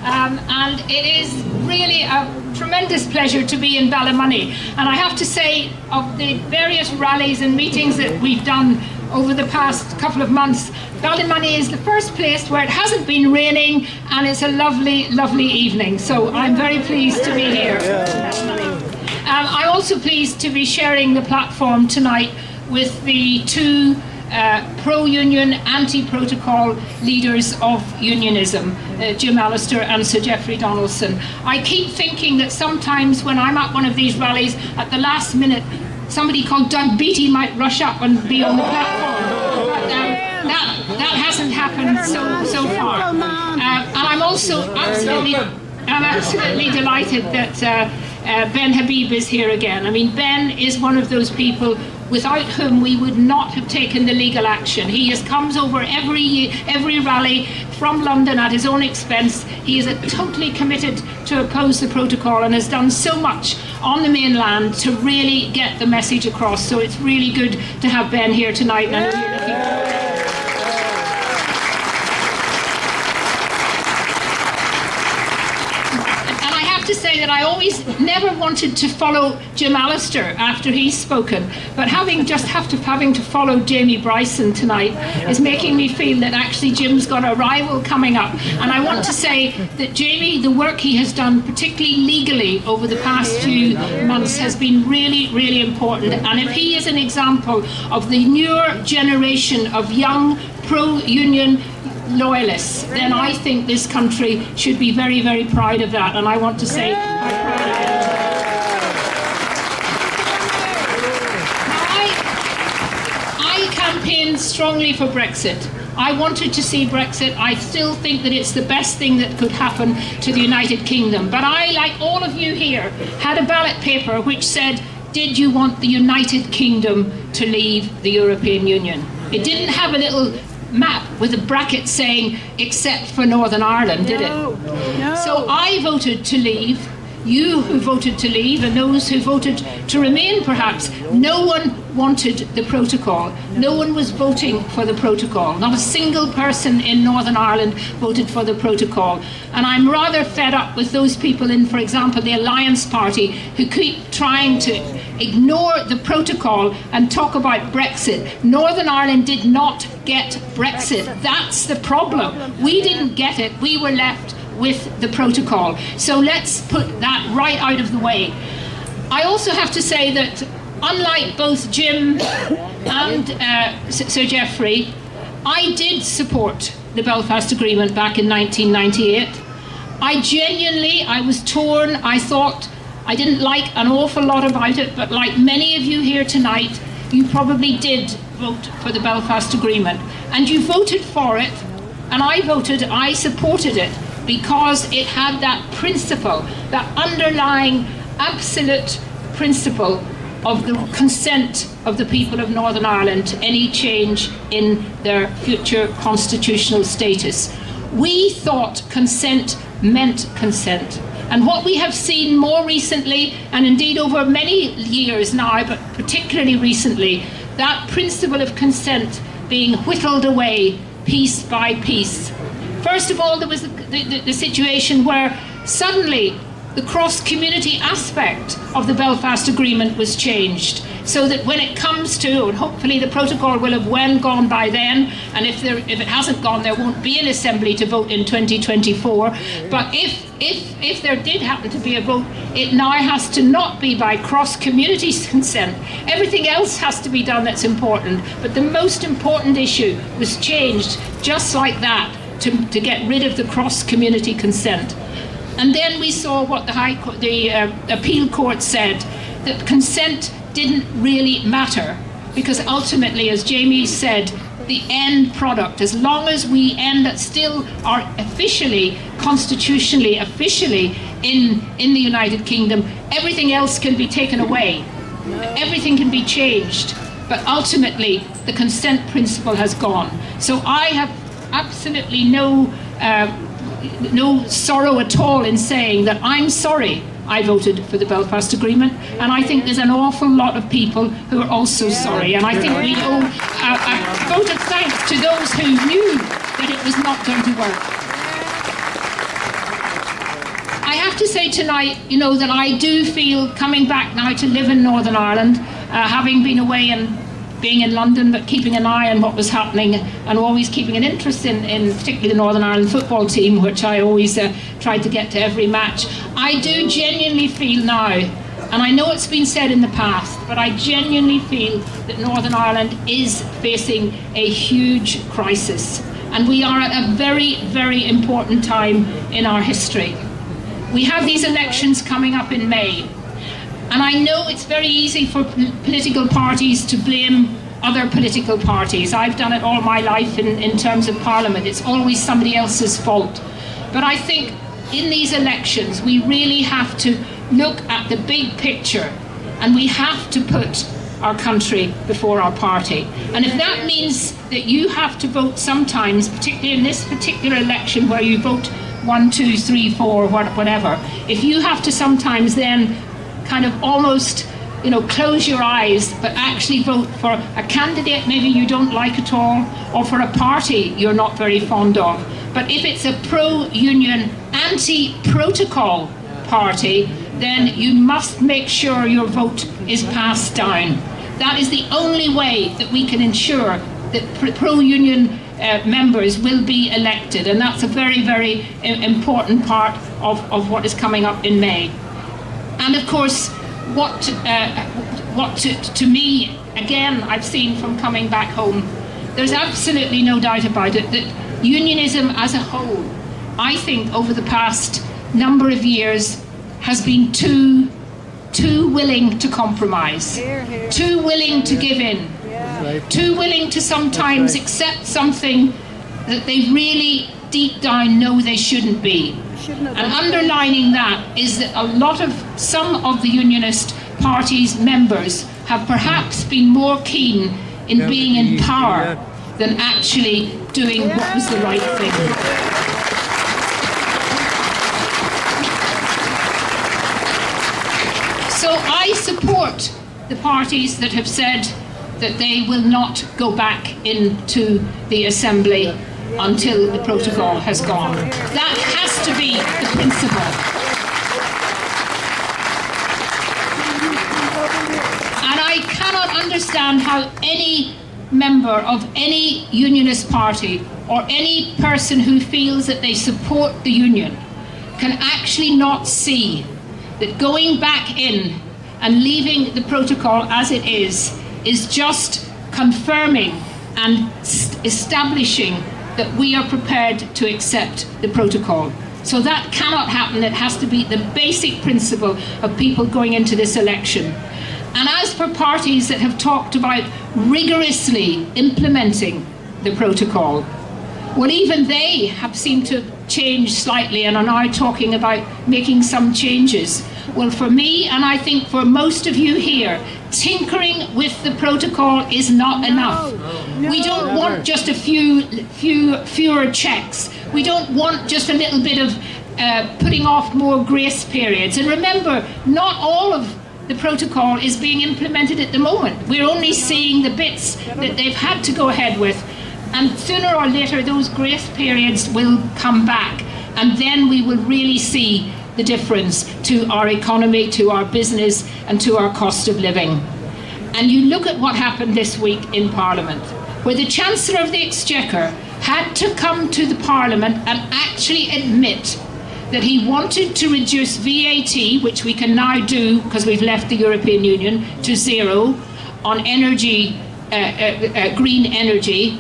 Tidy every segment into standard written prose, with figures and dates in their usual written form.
and it is really a tremendous pleasure to be in Ballymoney. And I have to say, of the various rallies and meetings that we've done over the past couple of months, Ballymoney is the first place where it hasn't been raining and it's a lovely, lovely evening. So I'm very pleased to be here. I'm also pleased to be sharing the platform tonight with the two pro-union, anti-protocol leaders of unionism, Jim Allister and Sir Geoffrey Donaldson. I keep thinking that sometimes when I'm at one of these rallies, at the last minute, somebody called Doug Beattie might rush up and be on the platform. But that hasn't happened so far. And I'm also absolutely delighted that Ben Habib is here again. I mean, Ben is one of those people without whom we would not have taken the legal action. He comes over every rally from London at his own expense. He is totally committed to oppose the protocol and has done so much on the mainland to really get the message across. So it's really good to have Ben here tonight. And I'm really looking forward. To say that I always never wanted to follow Jim Allister after he's spoken, but having to follow Jamie Bryson tonight is making me feel that actually Jim's got a rival coming up. And I want to say that Jamie, the work he has done, particularly legally over the past few months, has been really, really important. And if he is an example of the newer generation of young pro-union loyalists, then I think this country should be very, very proud of that, and I want to say how proud I am. Now, I campaigned strongly for Brexit. I wanted to see Brexit. I still think that it's the best thing that could happen to the United Kingdom. But I, like all of you here, had a ballot paper which said, did you want the United Kingdom to leave the European Union? It didn't have a little map with a bracket saying except for Northern Ireland, did it? No. So I voted to leave. You who voted to leave and those who voted to remain, perhaps, no one wanted the protocol. No one was voting for the protocol. Not a single person in Northern Ireland voted for the protocol. And I'm rather fed up with those people in, for example, the Alliance Party who keep trying to ignore the protocol and talk about Brexit. Northern Ireland did not get Brexit. That's the problem. We didn't get it. We were left with the protocol. So let's put that right out of the way. I also have to say that unlike both Jim and Sir Geoffrey, I did support the Belfast Agreement back in 1998. I was torn. I thought I didn't like an awful lot about it, but like many of you here tonight, you probably did vote for the Belfast Agreement. And you voted for it, and I supported it, because it had that principle, that underlying absolute principle of the consent of the people of Northern Ireland to any change in their future constitutional status. We thought consent meant consent. And what we have seen more recently, and indeed over many years now, but particularly recently, that principle of consent being whittled away piece by piece. First of all, there was the situation where suddenly the cross-community aspect of the Belfast Agreement was changed, so that when it comes to, and hopefully the protocol will have well gone by then, and if it hasn't gone, there won't be an assembly to vote in 2024, but if there did happen to be a vote, it now has to not be by cross-community consent. Everything else has to be done that's important, but the most important issue was changed just like that, to get rid of the cross-community consent. And then we saw what the appeal court said, that consent didn't really matter, because ultimately, as Jamie said, the end product, as long as we still are officially, constitutionally, officially in the United Kingdom, everything else can be taken away. Everything can be changed, but ultimately the consent principle has gone. So I have absolutely no sorrow at all in saying that I'm sorry I voted for the Belfast Agreement, and I think there's an awful lot of people who are also sorry, and I think we owe a vote of thanks to those who knew that it was not going to work. have to say tonight, you know, that I do feel coming back now to live in Northern Ireland, having been away and being in London, but keeping an eye on what was happening and always keeping an interest in particularly the Northern Ireland football team, which I always tried to get to every match. I do genuinely feel now, and I know it's been said in the past, but I genuinely feel that Northern Ireland is facing a huge crisis. And we are at a very, very important time in our history. We have these elections coming up in May. And I know it's very easy for political parties to blame other political parties. I've done it all my life in terms of Parliament. It's always somebody else's fault. But I think in these elections, we really have to look at the big picture, and we have to put our country before our party. And if that means that you have to vote sometimes, particularly in this particular election where you vote 1, 2, 3, 4, whatever, if you have to sometimes then kind of almost, you know, close your eyes, but actually vote for a candidate maybe you don't like at all, or for a party you're not very fond of. But if it's a pro-union, anti-protocol party, then you must make sure your vote is passed down. That is the only way that we can ensure that pro-union members will be elected, and that's a very, very important part of what is coming up in May. And of course, what to me, again, I've seen from coming back home, there's absolutely no doubt about it that unionism as a whole, I think over the past number of years, has been too willing to compromise, too willing to give in, too willing to sometimes accept something that they really deep down know they shouldn't be. And underlining that is that some of the Unionist Party's members have perhaps been more keen in being in power than actually doing what was the right thing. So I support the parties that have said that they will not go back into the Assembly until the protocol has gone. That has to be the principle. And I cannot understand how any member of any unionist party or any person who feels that they support the union can actually not see that going back in and leaving the protocol as it is just confirming and establishing that we are prepared to accept the protocol. So that cannot happen. It has to be the basic principle of people going into this election. And as for parties that have talked about rigorously implementing the protocol, well, even they have seemed to change slightly and are now talking about making some changes. Well, for me, and I think for most of you here, tinkering with the protocol is not enough. We don't want just a fewer checks. We don't want just a little bit of putting off more grace periods. And remember, not all of the protocol is being implemented at the moment. We're only seeing the bits that they've had to go ahead with. And sooner or later, those grace periods will come back. And then we will really see the difference to our economy, to our business, and to our cost of living. And you look at what happened this week in Parliament, where the Chancellor of the Exchequer had to come to the Parliament and actually admit that he wanted to reduce VAT, which we can now do because we've left the European Union, to zero on energy, green energy.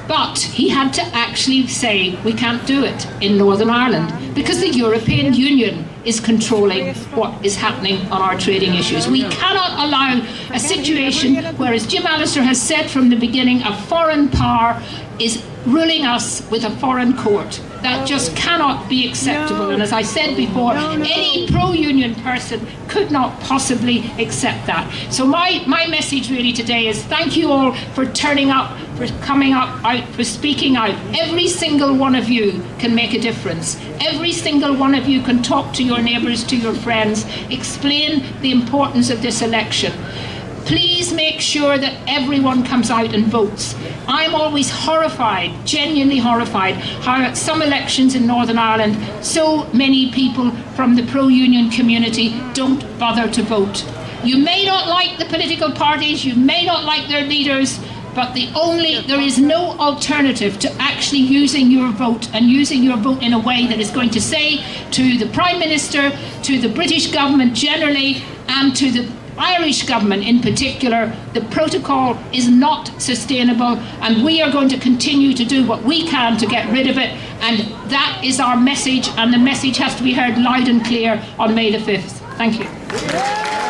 But he had to actually say we can't do it in Northern Ireland because the European Union is controlling what is happening on our trading issues. We cannot allow a situation where, as Jim Allister has said from the beginning, a foreign power is ruling us with a foreign court. That just cannot be acceptable. And as I said before, any pro-union person could not possibly accept that. So my message really today is thank you all for turning up, for coming out, for speaking out. Every single one of you can make a difference. Every single one of you can talk to your neighbours, to your friends, explain the importance of this election. Please make sure that everyone comes out and votes. I'm always horrified, genuinely horrified, how at some elections in Northern Ireland, so many people from the pro-union community don't bother to vote. You may not like the political parties, you may not like their leaders, but there is no alternative to actually using your vote, and using your vote in a way that is going to say to the Prime Minister, to the British government generally, and to the Irish government in particular, the protocol is not sustainable, and we are going to continue to do what we can to get rid of it, and that is our message, and the message has to be heard loud and clear on May the 5th. Thank you.